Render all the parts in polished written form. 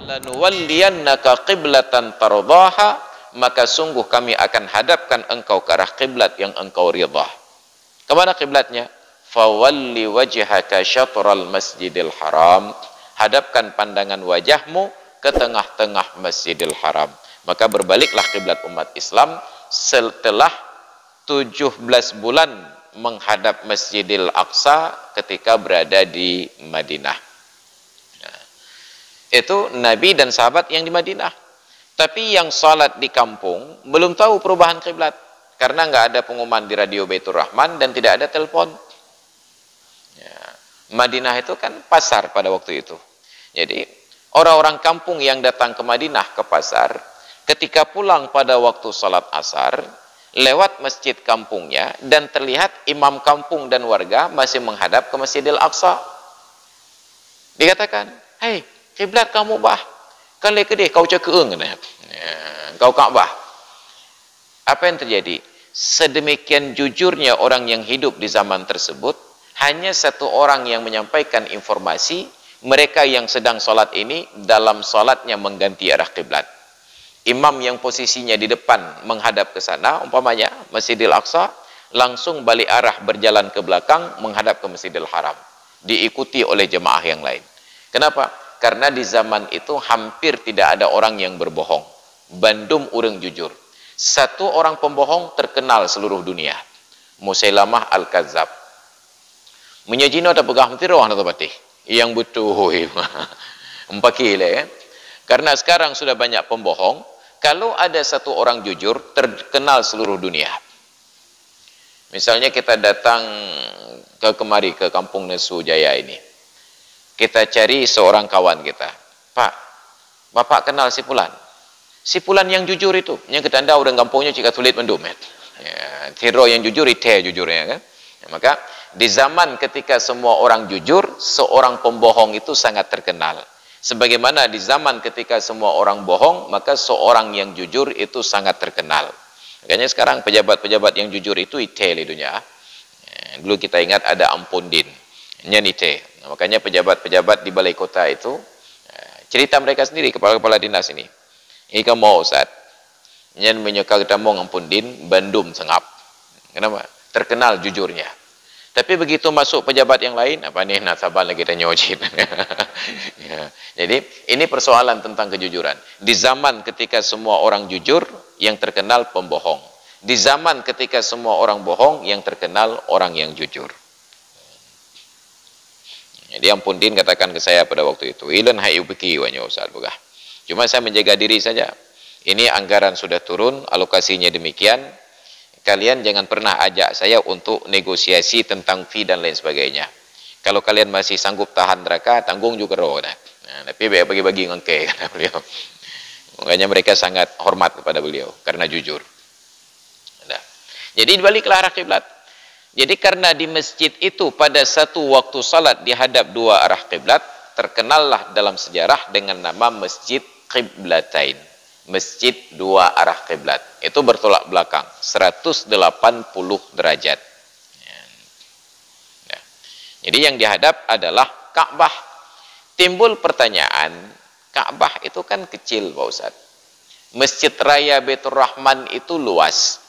lanuwalliyannaka qiblatan tardaha, maka sungguh kami akan hadapkan engkau ke arah kiblat yang engkau ridha. Kemana kiblatnya? Fawalli wajhaka syatral masjidil haram, hadapkan pandangan wajahmu ke tengah-tengah Masjidil Haram. Maka berbaliklah kiblat umat Islam setelah 17 bulan menghadap Masjidil Aqsa ketika berada di Madinah. Nah, itu Nabi dan sahabat yang di Madinah. Tapi yang salat di kampung belum tahu perubahan kiblat karena nggak ada pengumuman di radio Baitur Rahman dan tidak ada telepon. Ya, Madinah itu kan pasar pada waktu itu. Jadi orang-orang kampung yang datang ke Madinah ke pasar, ketika pulang pada waktu salat asar, lewat masjid kampungnya dan terlihat imam kampung dan warga masih menghadap ke Masjidil Aqsa. Dikatakan, "Hei, kiblat kamu bah. Kan lekede kau cekeung ya, kau Ka'bah." Apa yang terjadi? Sedemikian jujurnya orang yang hidup di zaman tersebut, hanya satu orang yang menyampaikan informasi, mereka yang sedang sholat ini dalam sholatnya mengganti arah kiblat. Imam yang posisinya di depan menghadap ke sana, umpamanya Masjidil Aqsa, langsung balik arah berjalan ke belakang menghadap ke Masjidil Haram, diikuti oleh jemaah yang lain. Kenapa? Karena di zaman itu hampir tidak ada orang yang berbohong. Bandum urang jujur. Satu orang pembohong terkenal seluruh dunia, Musailamah Al-Kadzab. Menyajino ada pegah mentiro atau batih yang butuh 4 kilo ya. Karena sekarang sudah banyak pembohong. Kalau ada satu orang jujur, terkenal seluruh dunia. Misalnya kita datang kemari ke Kampung Nesu Jaya ini, kita cari seorang kawan kita, "Pak, Bapak kenal si Fulan?" Si Fulan yang jujur itu, yang ketanda orang kampungnya jika sulit mendum ya. Tiro yang jujur itu jujurnya kan. Ya, maka di zaman ketika semua orang jujur, seorang pembohong itu sangat terkenal. Sebagaimana di zaman ketika semua orang bohong, maka seorang yang jujur itu sangat terkenal. Makanya sekarang pejabat-pejabat yang jujur itu itel idunya. Dulu kita ingat ada Ampundin, nyanite. Makanya pejabat-pejabat di balai kota itu cerita mereka sendiri, kepala-kepala dinas ini. Ika mau Ustaz, nyan menyeka kita mau Ampundin, Bandung sengap. Kenapa? Terkenal jujurnya. Tapi begitu masuk pejabat yang lain, apa nih nasabah lagi kita nyojin. Ya. Jadi ini persoalan tentang kejujuran. Di zaman ketika semua orang jujur, yang terkenal pembohong. Di zaman ketika semua orang bohong, yang terkenal orang yang jujur. Jadi Ampundin katakan ke saya pada waktu itu, "Ilan hai ubeki wanyo Ustaz Bugah. Cuma saya menjaga diri saja. Ini anggaran sudah turun, alokasinya demikian. Kalian jangan pernah ajak saya untuk negosiasi tentang fee dan lain sebagainya. Kalau kalian masih sanggup tahan neraka, tanggung juga roh." Nah, tapi bagi-bagi ngengke kata beliau. Makanya mereka sangat hormat kepada beliau karena jujur. Nah, jadi dibaliklah arah kiblat. Jadi karena di masjid itu pada satu waktu salat dihadap dua arah kiblat, terkenallah dalam sejarah dengan nama Masjid Qiblatain. Masjid dua arah kiblat. Itu bertolak belakang 180 derajat. Ya. Jadi yang dihadap adalah Ka'bah. Timbul pertanyaan, Ka'bah itu kan kecil Pak Ustaz. Masjid Raya Baitur Rahman itu luas.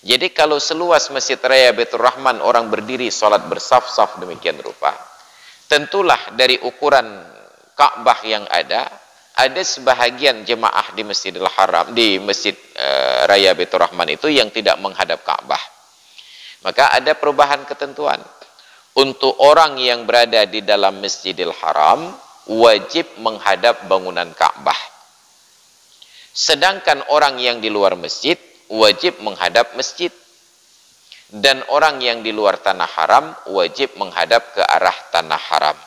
Jadi kalau seluas Masjid Raya Baitur Rahman orang berdiri sholat bersaf-saf demikian rupa, tentulah dari ukuran Ka'bah yang ada sebahagian jemaah di Masjidil Haram, di Masjid Raya Baitur Rahman itu yang tidak menghadap Ka'bah. Maka ada perubahan ketentuan. Untuk orang yang berada di dalam Masjidil Haram wajib menghadap bangunan Ka'bah. Sedangkan orang yang di luar masjid wajib menghadap masjid. Dan orang yang di luar tanah haram wajib menghadap ke arah tanah haram.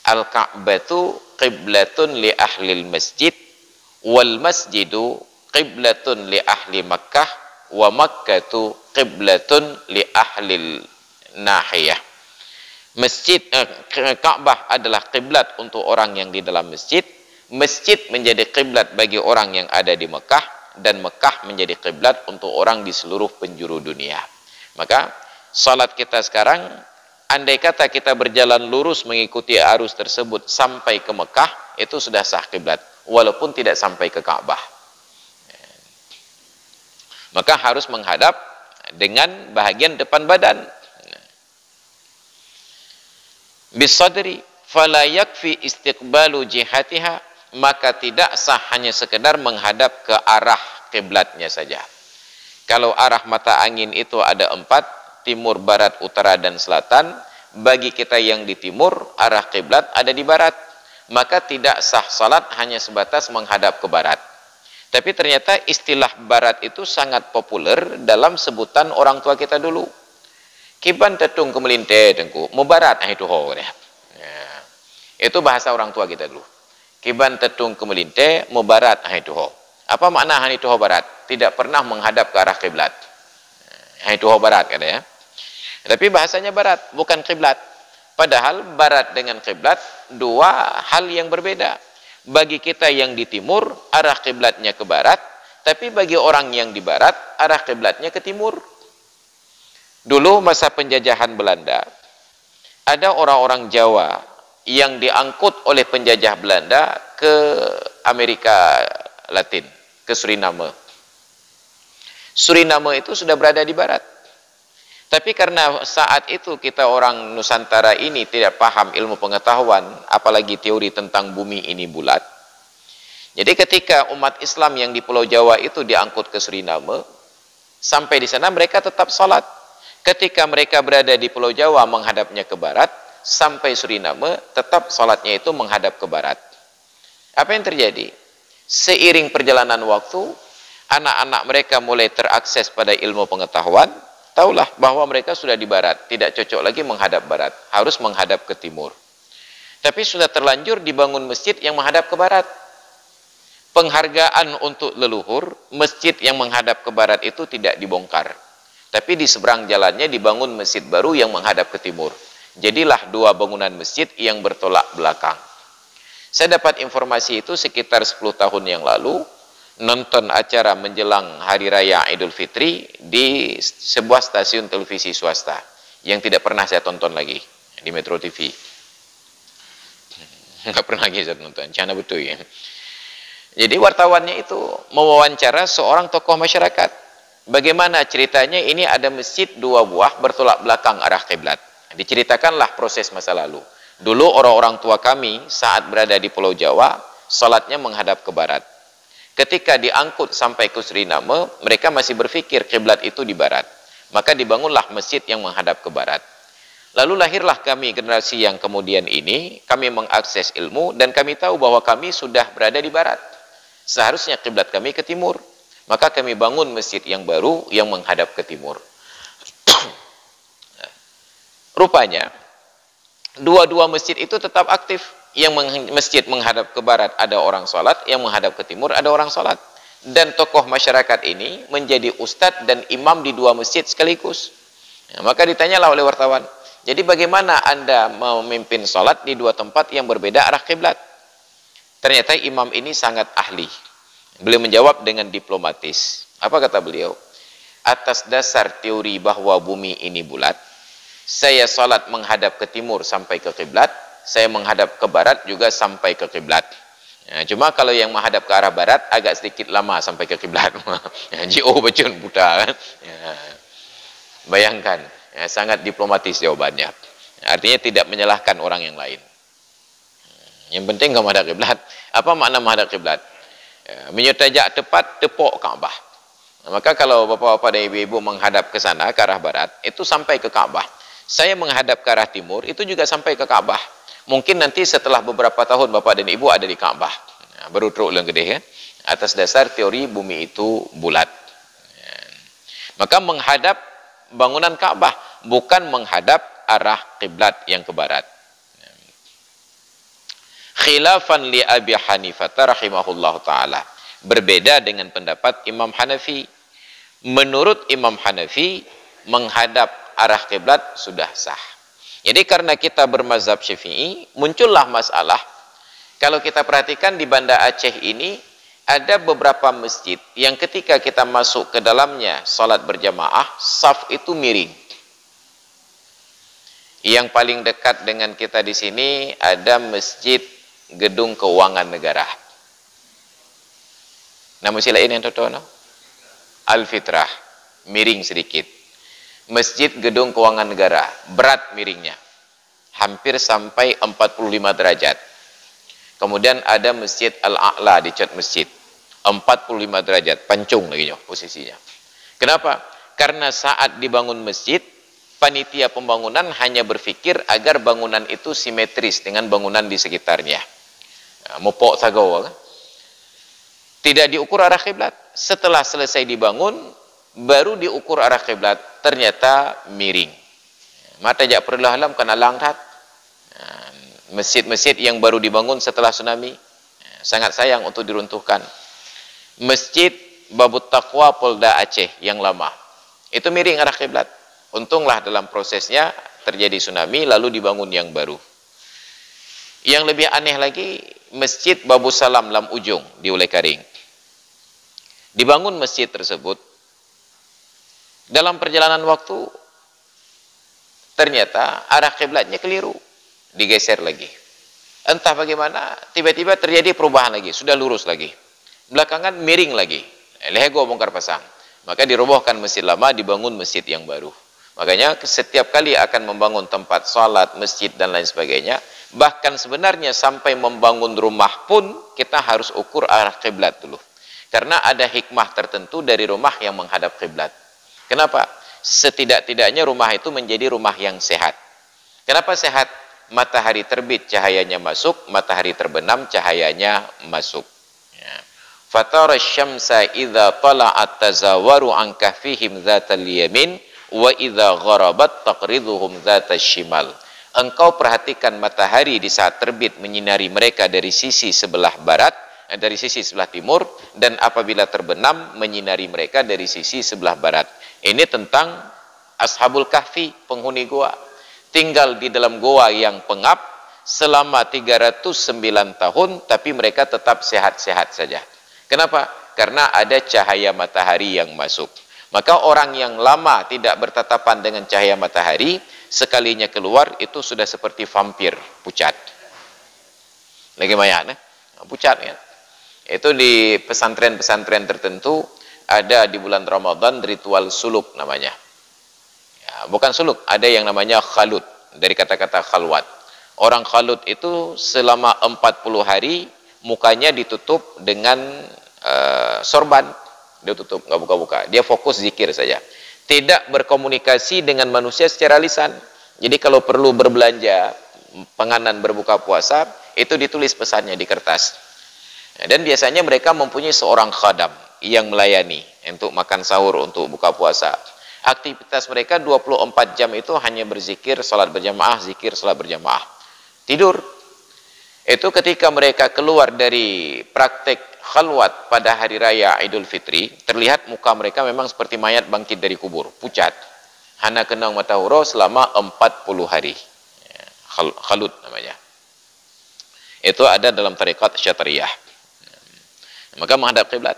Al-Ka'batu qiblatun li ahlil masjid wal masjidu qiblatun li ahli Makkah wa Makkatu qiblatun li ahlil nahiyah. Masjid Ka'bah adalah kiblat untuk orang yang di dalam masjid. Masjid menjadi kiblat bagi orang yang ada di Mekah, dan Mekah menjadi kiblat untuk orang di seluruh penjuru dunia. Maka salat kita sekarang, andai kata kita berjalan lurus mengikuti arus tersebut sampai ke Mekah, itu sudah sah kiblat, walaupun tidak sampai ke Ka'bah. Maka harus menghadap dengan bahagian depan badan. Bisadri fala yakfi istiqbalu jihatiha, maka tidak sah hanya sekedar menghadap ke arah kiblatnya saja. Kalau arah mata angin itu ada 4, timur, barat, utara, dan selatan. Bagi kita yang di timur, arah kiblat ada di barat. Maka tidak sah salat hanya sebatas menghadap ke barat. Tapi ternyata istilah barat itu sangat populer dalam sebutan orang tua kita dulu. Kiban tetung kemelinte tengku, mau barat, itu ho. Ya. Itu bahasa orang tua kita dulu. Kiban tetung kemelinte, mau barat, itu ho. Apa makna itu ho barat? Tidak pernah menghadap ke arah kiblat. Itu ho barat kata ya. Tapi bahasanya barat, bukan kiblat. Padahal barat dengan kiblat dua hal yang berbeda. Bagi kita yang di timur, arah kiblatnya ke barat, tapi bagi orang yang di barat, arah kiblatnya ke timur. Dulu masa penjajahan Belanda, ada orang-orang Jawa yang diangkut oleh penjajah Belanda ke Amerika Latin, ke Suriname. Suriname itu sudah berada di barat. Tapi karena saat itu kita orang Nusantara ini tidak paham ilmu pengetahuan, apalagi teori tentang bumi ini bulat. Jadi ketika umat Islam yang di Pulau Jawa itu diangkut ke Suriname, sampai di sana mereka tetap salat. Ketika mereka berada di Pulau Jawa menghadapnya ke barat, sampai Suriname tetap salatnya itu menghadap ke barat. Apa yang terjadi? Seiring perjalanan waktu, anak-anak mereka mulai terakses pada ilmu pengetahuan. Taulah bahwa mereka sudah di barat, tidak cocok lagi menghadap barat, harus menghadap ke timur. Tapi sudah terlanjur dibangun masjid yang menghadap ke barat. Penghargaan untuk leluhur, masjid yang menghadap ke barat itu tidak dibongkar. Tapi di seberang jalannya dibangun masjid baru yang menghadap ke timur. Jadilah dua bangunan masjid yang bertolak belakang. Saya dapat informasi itu sekitar 10 tahun yang lalu, nonton acara menjelang Hari Raya Idul Fitri di sebuah stasiun televisi swasta yang tidak pernah saya tonton lagi di Metro TV. Nggak pernah lagi saya tonton, cana betul ya. Jadi wartawannya itu mewawancara seorang tokoh masyarakat. Bagaimana ceritanya ini ada masjid 2 buah bertolak belakang arah kiblat. Diceritakanlah proses masa lalu. Dulu orang-orang tua kami saat berada di Pulau Jawa, salatnya menghadap ke barat. Ketika diangkut sampai ke Suriname, mereka masih berpikir kiblat itu di barat. Maka dibangunlah masjid yang menghadap ke barat. Lalu lahirlah kami generasi yang kemudian ini, kami mengakses ilmu dan kami tahu bahwa kami sudah berada di barat. Seharusnya kiblat kami ke timur. Maka kami bangun masjid yang baru yang menghadap ke timur. Rupanya, dua-dua masjid itu tetap aktif. Yang masjid menghadap ke barat ada orang sholat, yang menghadap ke timur ada orang sholat. Dan tokoh masyarakat ini menjadi ustadz dan imam di 2 masjid sekaligus. Maka ditanyalah oleh wartawan, jadi bagaimana Anda memimpin sholat di 2 tempat yang berbeda arah kiblat? Ternyata imam ini sangat ahli. Beliau menjawab dengan diplomatis. Apa kata beliau? Atas dasar teori bahwa bumi ini bulat, saya sholat menghadap ke timur sampai ke kiblat, saya menghadap ke barat juga sampai ke kiblat. Ya, cuma kalau yang menghadap ke arah barat agak sedikit lama sampai ke kiblat. Jio bacun buta kan. Ya, bayangkan, ya, sangat diplomatis jawabannya. Artinya tidak menyalahkan orang yang lain. Yang penting kamu menghadap kiblat. Apa makna menghadap kiblat? Ya, menyutajak tepat tepuk Ka'bah. Nah, maka kalau bapak-bapak dan ibu-ibu menghadap ke sana ke arah barat, itu sampai ke Ka'bah. Saya menghadap ke arah timur, itu juga sampai ke Ka'bah. Mungkin nanti setelah beberapa tahun bapak dan ibu ada di Ka'bah. Nah, baru teruk yang gede ya. Atas dasar teori bumi itu bulat. Ya. Maka menghadap bangunan Ka'bah, bukan menghadap arah kiblat yang ke barat. Ya. Khilafan li Abi Hanifah rahimahullah ta'ala. Berbeda dengan pendapat Imam Hanafi. Menurut Imam Hanafi, menghadap arah kiblat sudah sah. Jadi karena kita bermazhab Syafi'i, muncullah masalah. Kalau kita perhatikan di Banda Aceh ini, ada beberapa masjid yang ketika kita masuk ke dalamnya salat berjamaah, saf itu miring. Yang paling dekat dengan kita di sini ada Masjid gedung keuangan negara. Nama sila ini yang tahu, no? Al-Fitrah, miring sedikit. Masjid gedung keuangan negara, berat miringnya, hampir sampai 45 derajat. Kemudian ada Masjid Al-A'la di cat masjid, 45 derajat, pancung lagi posisinya. Kenapa? Karena saat dibangun masjid, panitia pembangunan hanya berpikir agar bangunan itu simetris dengan bangunan di sekitarnya. Mopok sagau, kan? Tidak diukur arah kiblat. Setelah selesai dibangun, baru diukur arah kiblat. Ternyata miring. Mata jak perlu alam kena langkat. Masjid-masjid yang baru dibangun setelah tsunami sangat sayang untuk diruntuhkan. Masjid Babut Taqwa Polda Aceh yang lama itu miring arah kiblat. Untunglah dalam prosesnya terjadi tsunami lalu dibangun yang baru. Yang lebih aneh lagi, Masjid Babu Salam Lam Ujung di Ulai Karing. Dibangun masjid tersebut, dalam perjalanan waktu ternyata arah kiblatnya keliru, digeser lagi. Entah bagaimana, tiba-tiba terjadi perubahan lagi, sudah lurus lagi. Belakangan miring lagi, lehego bongkar pasang. Maka dirobohkan masjid lama, dibangun masjid yang baru. Makanya setiap kali akan membangun tempat salat, masjid dan lain sebagainya, bahkan sebenarnya sampai membangun rumah pun kita harus ukur arah kiblat dulu. Karena ada hikmah tertentu dari rumah yang menghadap kiblat. Kenapa? Setidak-tidaknya rumah itu menjadi rumah yang sehat. Kenapa sehat? Matahari terbit cahayanya masuk, matahari terbenam cahayanya masuk. Fatara syamsa idza tala'at tazawaru an kahfihim dzatal yamin wa idza gharabat taqriduhum dzatal shimal. Engkau perhatikan matahari di saat terbit menyinari mereka dari sisi sebelah barat, dari sisi sebelah timur, dan apabila terbenam menyinari mereka dari sisi sebelah barat. Ini tentang Ashabul Kahfi, penghuni goa. Tinggal di dalam goa yang pengap selama 309 tahun, tapi mereka tetap sehat-sehat saja. Kenapa? Karena ada cahaya matahari yang masuk. Maka orang yang lama tidak bertatapan dengan cahaya matahari, sekalinya keluar itu sudah seperti vampir, pucat. Lagi mayan, pucat kan? Itu di pesantren-pesantren tertentu ada di bulan Ramadan ritual suluk namanya. Ya, bukan suluk, ada yang namanya khalut, dari kata-kata khalwat. Orang khalut itu selama 40 hari mukanya ditutup dengan sorban, dia tutup, nggak buka-buka. Dia fokus zikir saja. Tidak berkomunikasi dengan manusia secara lisan. Jadi kalau perlu berbelanja, penganan berbuka puasa, itu ditulis pesannya di kertas. Dan biasanya mereka mempunyai seorang khadam yang melayani untuk makan sahur, untuk buka puasa. Aktivitas mereka 24 jam itu hanya berzikir, salat berjamaah, zikir, salat berjamaah. Tidur. Itu ketika mereka keluar dari praktek khalwat pada hari raya Idul Fitri, terlihat muka mereka memang seperti mayat bangkit dari kubur, pucat. Hana kenang mata huro selama 40 hari. Khalut namanya. Itu ada dalam tarekat Syatriyah. Maka menghadap kiblat.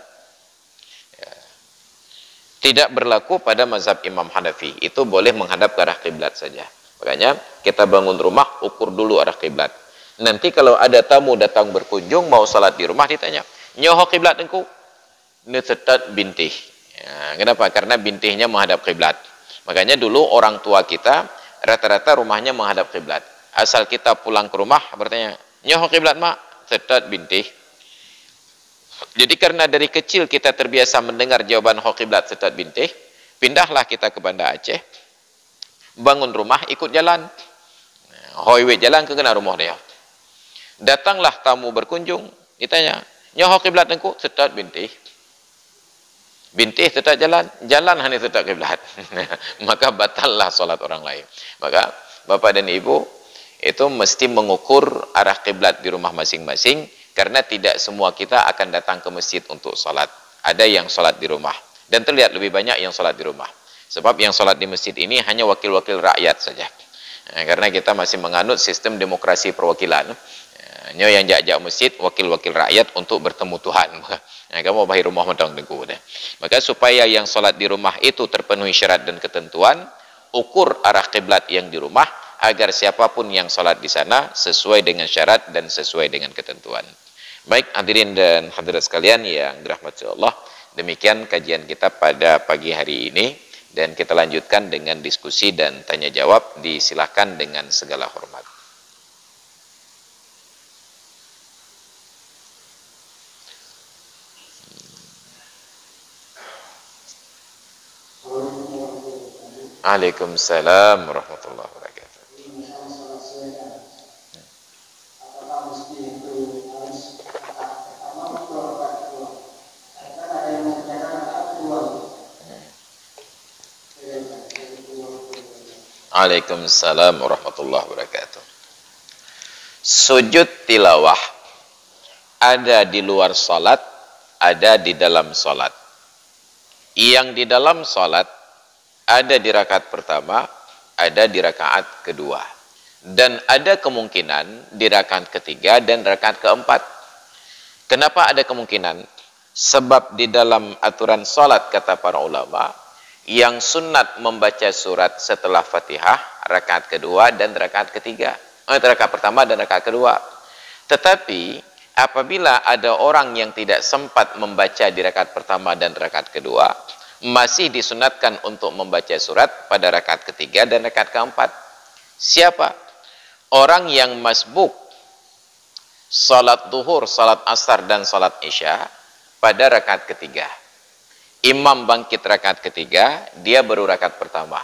Tidak berlaku pada mazhab Imam Hanafi. Itu boleh menghadap ke arah kiblat saja. Makanya kita bangun rumah, ukur dulu arah kiblat. Nanti kalau ada tamu datang berkunjung mau salat di rumah, ditanya, nyoho kiblat engkau? Netetat bintih. Ya, kenapa? Karena bintihnya menghadap kiblat. Makanya dulu orang tua kita rata-rata rumahnya menghadap kiblat. Asal kita pulang ke rumah bertanya, nyoho kiblat mak? Tetat bintih. Jadi karena dari kecil kita terbiasa mendengar jawaban kiblat setat bintih, pindahlah kita ke Banda Aceh, bangun rumah, ikut jalan. Highway jalan ke kena rumah dia. Datanglah tamu berkunjung, ditanya, nyoho kiblat engkau? Setat bintih. Bintih tetap jalan, jalan hanya tetap kiblat. Maka batallah solat orang lain. Maka Bapak dan Ibu itu mesti mengukur arah kiblat di rumah masing-masing. Karena tidak semua kita akan datang ke masjid untuk sholat. Ada yang sholat di rumah. Dan terlihat lebih banyak yang sholat di rumah. Sebab yang sholat di masjid ini hanya wakil-wakil rakyat saja. Karena kita masih menganut sistem demokrasi perwakilan. Yang jak-jak masjid, wakil-wakil rakyat untuk bertemu Tuhan. Kamu bahir rumah matang tengku. Maka supaya yang sholat di rumah itu terpenuhi syarat dan ketentuan, ukur arah kiblat yang di rumah, agar siapapun yang sholat di sana sesuai dengan syarat dan sesuai dengan ketentuan. Baik hadirin dan hadirat sekalian yang dirahmati Allah, demikian kajian kita pada pagi hari ini, dan kita lanjutkan dengan diskusi dan tanya jawab. Disilahkan dengan segala hormat. Waalaikumsalam warahmatullahi wabarakatuh. Waalaikumsalam warahmatullahi wabarakatuh. Sujud tilawah ada di luar salat, ada di dalam salat. Yang di dalam salat ada di rakaat pertama, ada di rakaat kedua. Dan ada kemungkinan di rakaat ketiga dan rakaat keempat. Kenapa ada kemungkinan? Sebab di dalam aturan salat kata para ulama, yang sunat membaca surat setelah Fatihah, rakaat kedua dan rakaat ketiga. Rakaat pertama dan rakaat kedua. Tetapi apabila ada orang yang tidak sempat membaca di rakaat pertama dan rakaat kedua, masih disunatkan untuk membaca surat pada rakaat ketiga dan rakaat keempat. Siapa? Orang yang masbuk salat duhur, salat asar dan salat isya pada rakaat ketiga. Imam bangkit rakaat ketiga, dia baru rakaat pertama.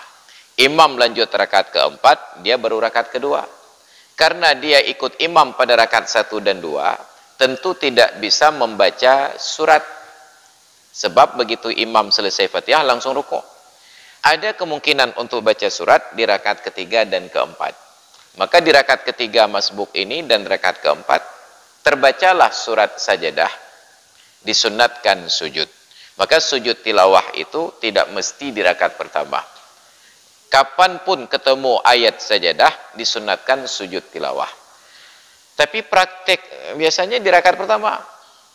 Imam lanjut rakaat keempat, dia baru rakaat kedua. Karena dia ikut imam pada rakaat 1 dan 2, tentu tidak bisa membaca surat. Sebab begitu imam selesai Fatihah langsung rukuk. Ada kemungkinan untuk baca surat di rakaat ketiga dan keempat. Maka di rakaat ketiga masbuk ini dan rakaat keempat, terbacalah surat sajadah, disunatkan sujud. Maka sujud tilawah itu tidak mesti di rakaat pertama. Kapanpun ketemu ayat sajadah, disunatkan sujud tilawah. Tapi praktek biasanya di rakaat pertama.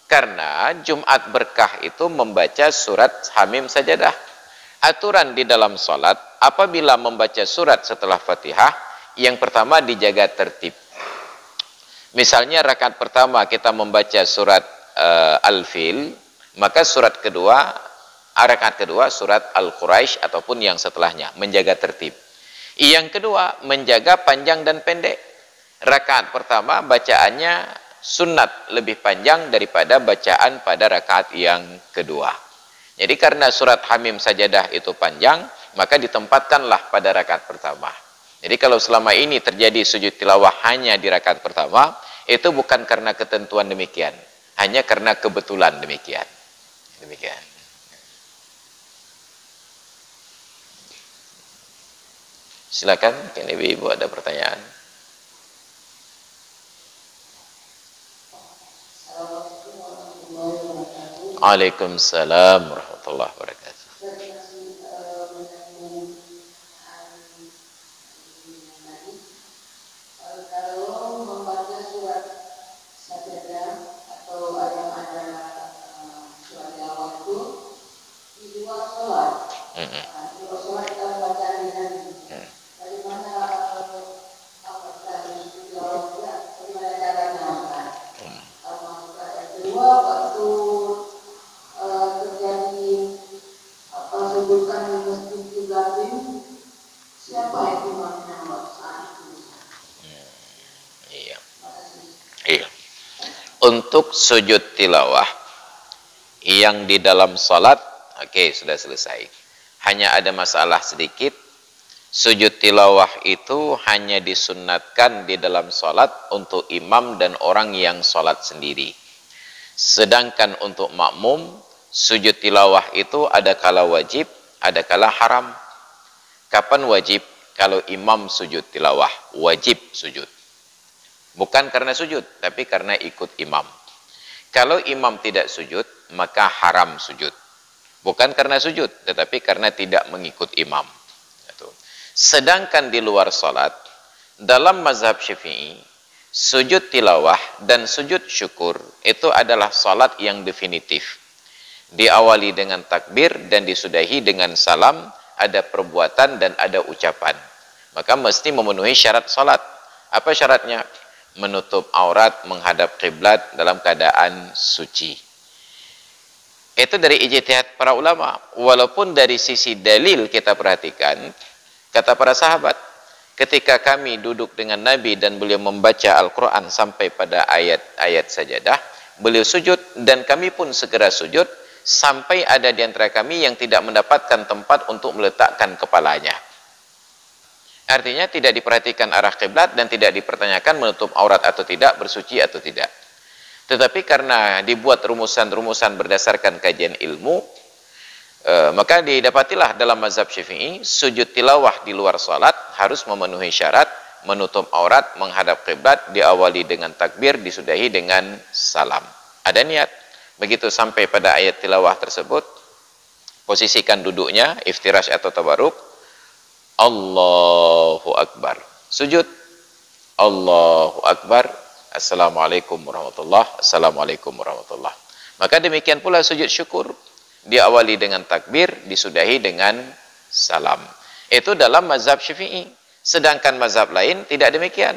Karena Jumat berkah itu membaca surat Hamim sajadah. Aturan di dalam sholat, apabila membaca surat setelah Fatihah, yang pertama dijaga tertib. Misalnya rakaat pertama kita membaca surat Al-Fil, maka surat kedua, rakaat kedua surat Al-Quraisy ataupun yang setelahnya, menjaga tertib. Yang kedua, menjaga panjang dan pendek. Rakaat pertama bacaannya sunat lebih panjang daripada bacaan pada rakaat yang kedua. Jadi karena surat Hamim sajadah itu panjang, maka ditempatkanlah pada rakaat pertama. Jadi kalau selama ini terjadi sujud tilawah hanya di rakaat pertama, itu bukan karena ketentuan demikian, hanya karena kebetulan demikian. Demikian. Silakan, mungkin ibu-ibu ada pertanyaan. Waalaikumsalam warahmatullahi wabarakatuh. Kalau membaca surat sajadah atau yang ada surat tilawah itu di luar sholat, di luar sholat kita bacaan dengan bagaimana apakah itu tilawah juga, bagaimana caranya? Kedua, waktu terjadi sebutan di masjid Ibrahim, siapa itu imamnya saat itu? Iya. Untuk sujud tilawah yang di dalam salat, oke, sudah selesai. Hanya ada masalah sedikit. Sujud tilawah itu hanya disunatkan di dalam salat untuk imam dan orang yang salat sendiri. Sedangkan untuk makmum, sujud tilawah itu ada kala wajib, ada kala haram. Kapan wajib? Kalau imam sujud tilawah, wajib sujud. Bukan karena sujud, tapi karena ikut imam. Kalau imam tidak sujud, maka haram sujud. Bukan karena sujud, tetapi karena tidak mengikut imam. Sedangkan di luar salat, dalam mazhab Syafi'i, sujud tilawah dan sujud syukur itu adalah salat yang definitif. Diawali dengan takbir dan disudahi dengan salam, ada perbuatan dan ada ucapan. maka mesti memenuhi syarat salat. Apa syaratnya? Menutup aurat, menghadap kiblat dalam keadaan suci. Itu dari ijtihad para ulama. Walaupun dari sisi dalil kita perhatikan, kata para sahabat, ketika kami duduk dengan Nabi dan beliau membaca Al-Quran sampai pada ayat-ayat sajadah, beliau sujud dan kami pun segera sujud sampai ada di antara kami yang tidak mendapatkan tempat untuk meletakkan kepalanya. Artinya tidak diperhatikan arah kiblat dan tidak dipertanyakan menutup aurat atau tidak, bersuci atau tidak. Tetapi karena dibuat rumusan-rumusan berdasarkan kajian ilmu, maka didapatilah dalam mazhab Syafi'i, sujud tilawah di luar salat harus memenuhi syarat menutup aurat, menghadap kiblat, diawali dengan takbir, disudahi dengan salam. Ada niat. Begitu sampai pada ayat tilawah tersebut, posisikan duduknya, iftirash atau tabarruk, Allahu Akbar. Sujud, Allahu Akbar, Assalamualaikum warahmatullahi, Assalamualaikum warahmatullahi. Maka demikian pula sujud syukur, diawali dengan takbir, disudahi dengan salam. Itu dalam mazhab Syafi'i. Sedangkan mazhab lain tidak demikian.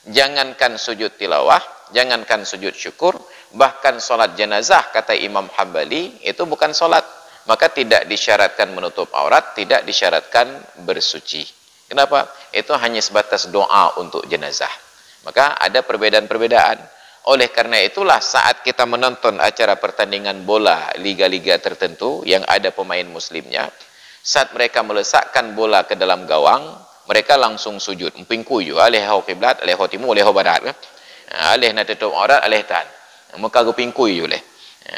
Jangankan sujud tilawah, jangankan sujud syukur, bahkan solat jenazah, kata Imam Hambali, itu bukan solat. Maka tidak disyaratkan menutup aurat, tidak disyaratkan bersuci. Kenapa? Itu hanya sebatas doa untuk jenazah. Maka ada perbedaan-perbedaan. Oleh karena itulah saat kita menonton acara pertandingan bola liga-liga tertentu yang ada pemain muslimnya, saat mereka melesakkan bola ke dalam gawang, mereka langsung sujud. Mpingkuyu, alih hau kiblat, alih hau timur, alih hau barat. Alih nak tutup aurat, alih tan. Muka gupingkuyu leh.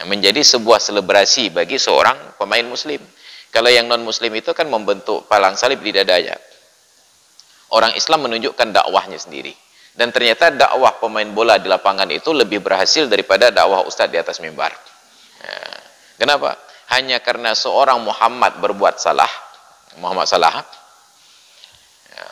Menjadi sebuah selebrasi bagi seorang pemain muslim. Kalau yang non-muslim itu kan membentuk palang salib di dadanya. Orang Islam menunjukkan dakwahnya sendiri. Dan ternyata dakwah pemain bola di lapangan itu lebih berhasil daripada dakwah ustadz di atas mimbar. Kenapa? Hanya karena seorang Muhammad berbuat salah. Muhammad salah.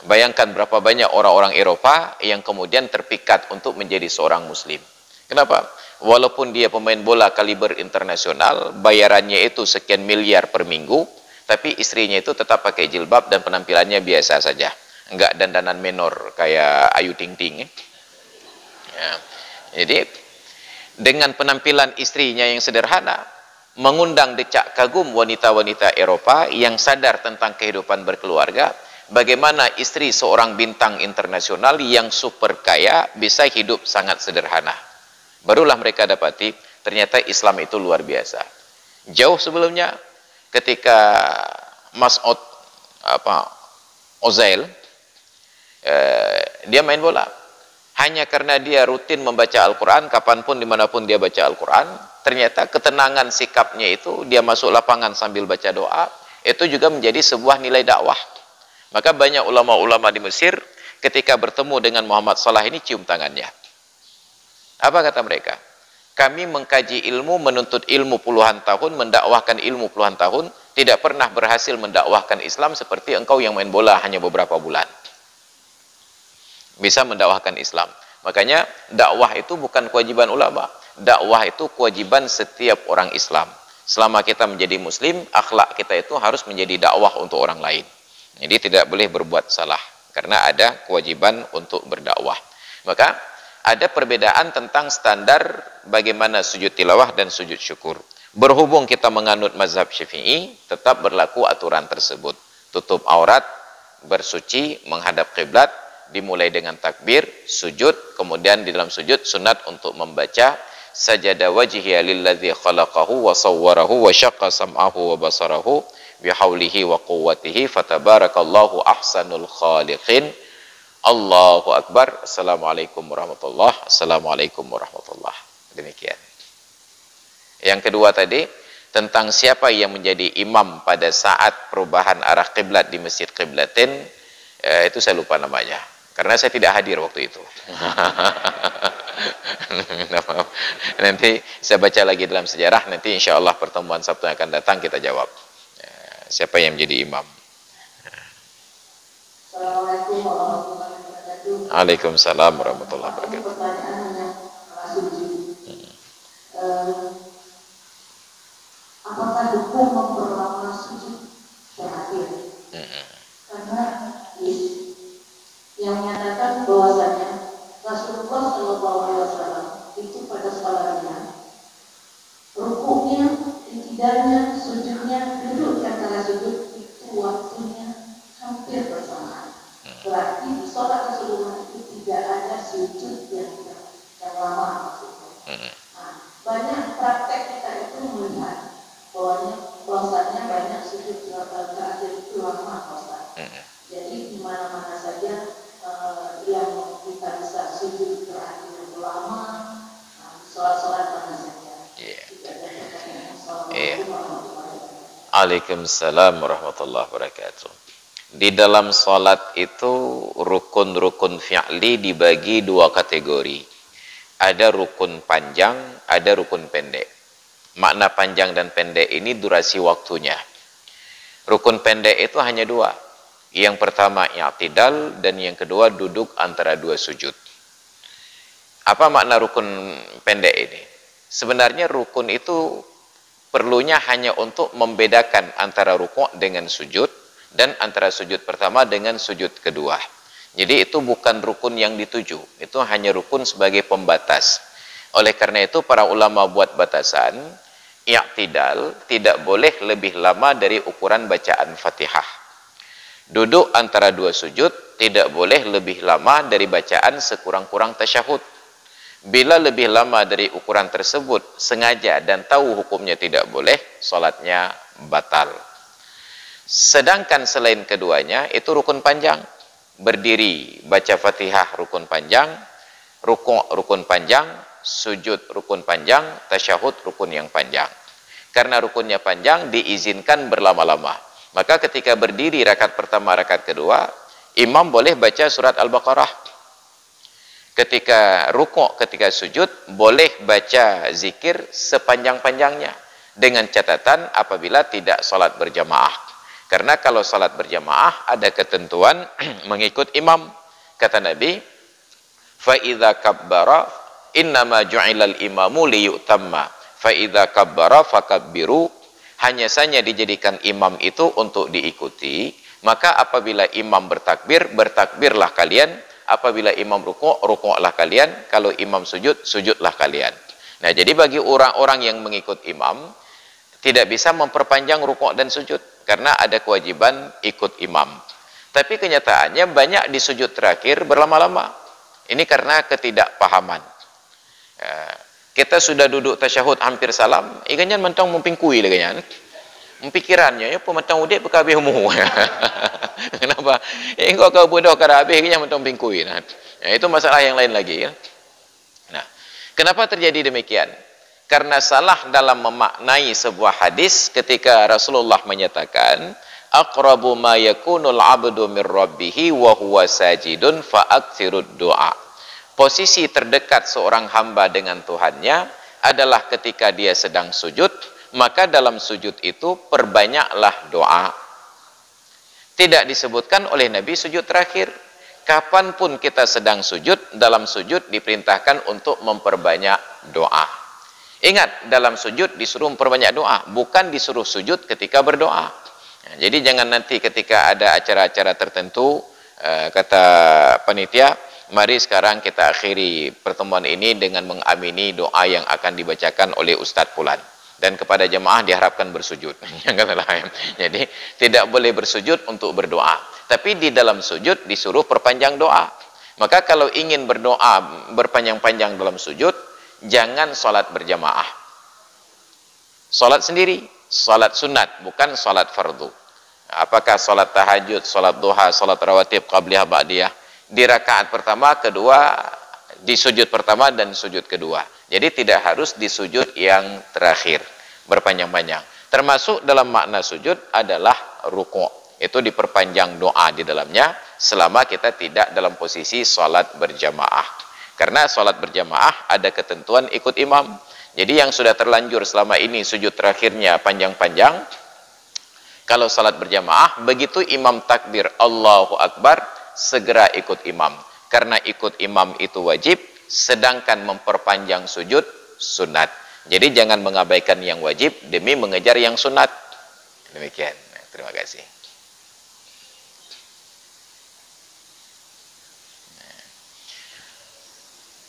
Bayangkan berapa banyak orang-orang Eropa yang kemudian terpikat untuk menjadi seorang muslim. Kenapa? Walaupun dia pemain bola kaliber internasional, bayarannya itu sekian miliar per minggu, tapi istrinya itu tetap pakai jilbab dan penampilannya biasa saja. Enggak dandanan menor kayak Ayu Ting Ting. Ya. Jadi dengan penampilan istrinya yang sederhana, mengundang decak kagum wanita-wanita Eropa yang sadar tentang kehidupan berkeluarga, bagaimana istri seorang bintang internasional yang super kaya bisa hidup sangat sederhana. Barulah mereka dapati ternyata Islam itu luar biasa. Jauh sebelumnya ketika Mas'ud Ozil dia main bola, hanya karena dia rutin membaca Al-Quran, kapanpun dimanapun dia baca Al-Quran, ternyata ketenangan sikapnya itu, dia masuk lapangan sambil baca doa, itu juga menjadi sebuah nilai dakwah. Maka banyak ulama-ulama di Mesir ketika bertemu dengan Muhammad Salah ini cium tangannya. Apa kata mereka? Kami mengkaji ilmu, menuntut ilmu puluhan tahun, mendakwahkan ilmu puluhan tahun, tidak pernah berhasil mendakwahkan Islam seperti engkau yang main bola hanya beberapa bulan bisa mendakwahkan Islam. Makanya dakwah itu bukan kewajiban ulama. Dakwah itu kewajiban setiap orang Islam. Selama kita menjadi muslim, akhlak kita itu harus menjadi dakwah untuk orang lain. Jadi tidak boleh berbuat salah karena ada kewajiban untuk berdakwah. Maka ada perbedaan tentang standar bagaimana sujud tilawah dan sujud syukur. Berhubung kita menganut mazhab Syafi'i, tetap berlaku aturan tersebut. Tutup aurat, bersuci, menghadap kiblat, dimulai dengan takbir, sujud, kemudian di dalam sujud sunat untuk membaca sajada wajhiya lilladzi khalaqahu wa sawwarahu wa syaqqa sam'ahu wa basarahu bihaulihi wa quwwatihi fatabarakallahu ahsanul khaliqin. Allahu Akbar. Assalamualaikum warahmatullahi, Assalamualaikum warahmatullahi. Demikian. Yang kedua tadi tentang siapa yang menjadi imam pada saat perubahan arah kiblat di Masjid Qiblatin, itu saya lupa namanya. Karena saya tidak hadir waktu itu. Nanti saya baca lagi dalam sejarah, nanti insya Allah pertemuan Sabtu yang akan datang kita jawab. Siapa yang menjadi imam? Assalamualaikum warahmatullahi wabarakatuh. Waalaikumsalam warahmatullahi wabarakatuh. Pertanyaannya Suji. Apakah hukum memperlama sujud terakhir? Karena dikatakan bahwasanya Rasulullah SAW itu pada salatnya, rukuknya, iktidalnya, sujudnya, duduk di antara sujud itu waktunya hampir bersamaan. Berarti di sholat Rasulullah itu tidak ada sujud yang lama maksudnya. Nah, banyak praktek kita itu melihat bahwasanya banyak sujud terakhir itu lama Ustaz. Jadi di mana-mana saja yang kita bisa sujud terakhir itu lama, sholat-sholat mana saja. Tidak ada pertanyaan. Assalamualaikum warahmatullahi wabarakatuh. Waalaikumsalam warahmatullahi wabarakatuh. Di dalam salat itu rukun-rukun fi'li dibagi dua kategori. Ada rukun panjang, ada rukun pendek. Makna panjang dan pendek ini durasi waktunya. Rukun pendek itu hanya dua. Yang pertama i'tidal dan yang kedua duduk antara dua sujud. Apa makna rukun pendek ini? Sebenarnya rukun itu perlunya hanya untuk membedakan antara rukuk dengan sujud dan antara sujud pertama dengan sujud kedua. Jadi itu bukan rukun yang dituju, itu hanya rukun sebagai pembatas. Oleh karena itu para ulama buat batasan, i'tidal tidak boleh lebih lama dari ukuran bacaan Fatihah. Duduk antara dua sujud tidak boleh lebih lama dari bacaan sekurang-kurang tasyahud. Bila lebih lama dari ukuran tersebut sengaja dan tahu hukumnya tidak boleh, salatnya batal. Sedangkan selain keduanya itu rukun panjang. Berdiri baca Fatihah rukun panjang, rukuk rukun panjang, sujud rukun panjang, tasyahud rukun yang panjang. Karena rukunnya panjang diizinkan berlama-lama. Maka ketika berdiri rakaat pertama, rakaat kedua, imam boleh baca surat Al-Baqarah. Ketika rukuk, ketika sujud, boleh baca zikir sepanjang-panjangnya. Dengan catatan apabila tidak salat berjamaah. Karena kalau salat berjamaah ada ketentuan mengikut imam. Kata Nabi, fa idza kabbara innama ju'ilal imamu liyutamma fa idza kabbara fakabbiru. Hanya saja dijadikan imam itu untuk diikuti. Maka apabila imam bertakbir, bertakbirlah kalian. Apabila imam rukuk, rukuklah kalian. Kalau imam sujud, sujudlah kalian. Nah, jadi bagi orang-orang yang mengikut imam tidak bisa memperpanjang rukuk dan sujud karena ada kewajiban ikut imam. Tapi kenyataannya banyak di sujud terakhir berlama-lama. Ini karena ketidakpahaman. Kita sudah duduk tasyahud hampir salam, ikannya mentang mumpingkui lagi kan. Pikirannya ya pementang udik bekabeh umur. Kenapa? Engkau kau bodoh kada habis ikannya mentang pingkui. Nah, itu masalah yang lain lagi ya. Nah, kenapa terjadi demikian? Karena salah dalam memaknai sebuah hadis ketika Rasulullah menyatakan aqrabu ma yakunul 'abdu mir rabbih wa huwa sajidun fa aktsirud du'a. Posisi terdekat seorang hamba dengan Tuhannya adalah ketika dia sedang sujud, maka dalam sujud itu perbanyaklah doa. Tidak disebutkan oleh Nabi sujud terakhir. Kapanpun kita sedang sujud, dalam sujud diperintahkan untuk memperbanyak doa. Ingat, dalam sujud disuruh memperbanyak doa, bukan disuruh sujud ketika berdoa. Nah, jadi jangan nanti ketika ada acara-acara tertentu, kata panitia, mari sekarang kita akhiri pertemuan ini dengan mengamini doa yang akan dibacakan oleh Ustadz Fulan. Dan kepada jemaah diharapkan bersujud. Jadi tidak boleh bersujud untuk berdoa. Tapi di dalam sujud disuruh perpanjang doa. Maka kalau ingin berdoa berpanjang-panjang dalam sujud, jangan sholat berjamaah. Sholat sendiri, sholat sunat, bukan sholat fardu. Apakah sholat tahajud, sholat duha, sholat rawatib, qabliyah, ba'diyah? Di rakaat pertama, kedua, di sujud pertama dan sujud kedua. Jadi tidak harus di sujud yang terakhir, berpanjang-panjang. Termasuk dalam makna sujud adalah rukuk. Itu diperpanjang doa di dalamnya selama kita tidak dalam posisi sholat berjamaah. Karena sholat berjamaah ada ketentuan ikut imam. Jadi yang sudah terlanjur selama ini sujud terakhirnya panjang-panjang, kalau sholat berjamaah, begitu imam takbir Allahu Akbar, segera ikut imam. Karena ikut imam itu wajib, sedangkan memperpanjang sujud sunat. Jadi jangan mengabaikan yang wajib demi mengejar yang sunat. Demikian. Terima kasih.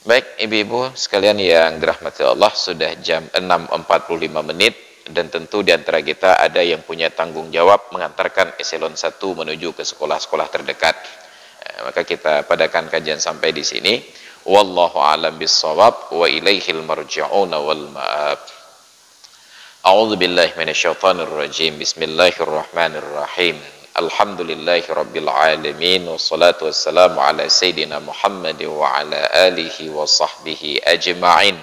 Baik ibu-ibu sekalian yang dirahmati Allah, sudah jam 6.45 menit dan tentu di antara kita ada yang punya tanggung jawab mengantarkan eselon 1 menuju ke sekolah-sekolah terdekat. Maka kita padakan kajian sampai di sini. Wallahu a'lam bissawab wa ilaihil marji'un wal ma'ab. A'udzu billahi minasyaitonir rajim. Bismillahirrahmanirrahim. Alhamdulillahi rabbil alamin, wassalatu wassalamu ala sayyidina Muhammad wa ala alihi wa sahbihi ajma'in.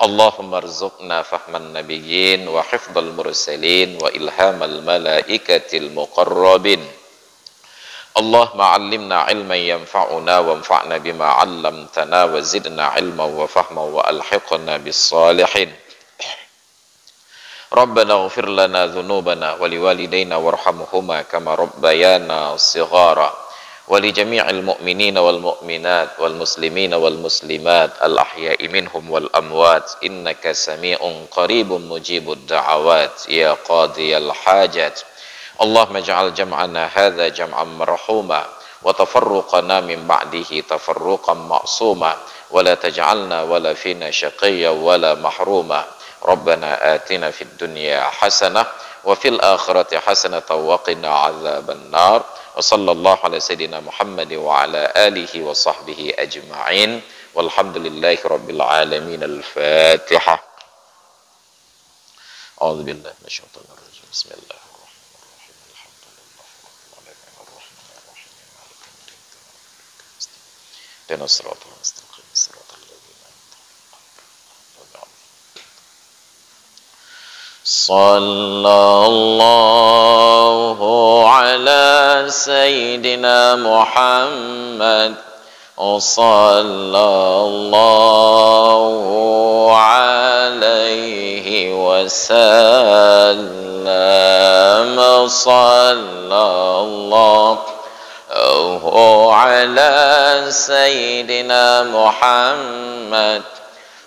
Allahumma rzuqna fahman nabiyyin wa hifdzal mursalin wa ilhamal malaikatil muqarrabin. Allahumma 'allimna ilman yanfa'una wanfa'na bima 'allamtana wa zidna ilman wa fahman wa alhiqna bis salihin. Rabbana ighfir lana dhunubana wa liwalidayna warhamhuma kama rabbayana shighara wa li jami'il mu'minina wal mu'minat wal muslimina wal muslimat al ahya'i minhum wal amwat innaka sami'un qaribun mujibud da'awat ya qadiyal hajat. Allahumma ij'al jam'ana hadza jam'an marhuma wa tafarruqana min ba'dihi tafarruqan ma'suma wa la taj'alna wala fina shaqiyyan wala mahruma. Rabbana atina fid dunya hasanah wa fil akhirati hasanah wa qina adzaban nar. Wa sallallahu ala sayyidina Muhammad wa ala alihi wa sahbihi ajma'in. Walhamdulillahi rabbil alamin. Al-Fatihah. A'udzu billahi minasyaitonir rajim. Bismillahirrahmanirrahim. Alhamdulillahi rabbil alamin arrahmanir rahim maliki yaumiddin. Ihdinas siratal mustaqim siratal ladzina sallallahu ala sayyidina Muhammad sallallahu alaihi wasallam sallallahu ala sayyidina Muhammad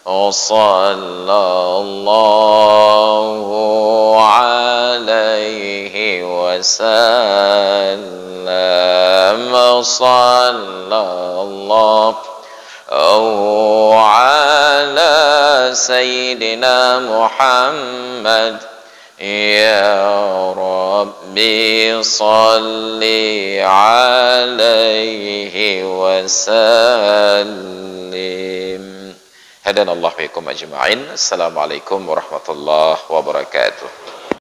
sallallahu alaihi wasallam sallallahu ala sayyidina Muhammad ya Rabbi salli alaihi wasallim. Hadanallahu bikum ajma'in. Assalamualaikum warahmatullahi wabarakatuh.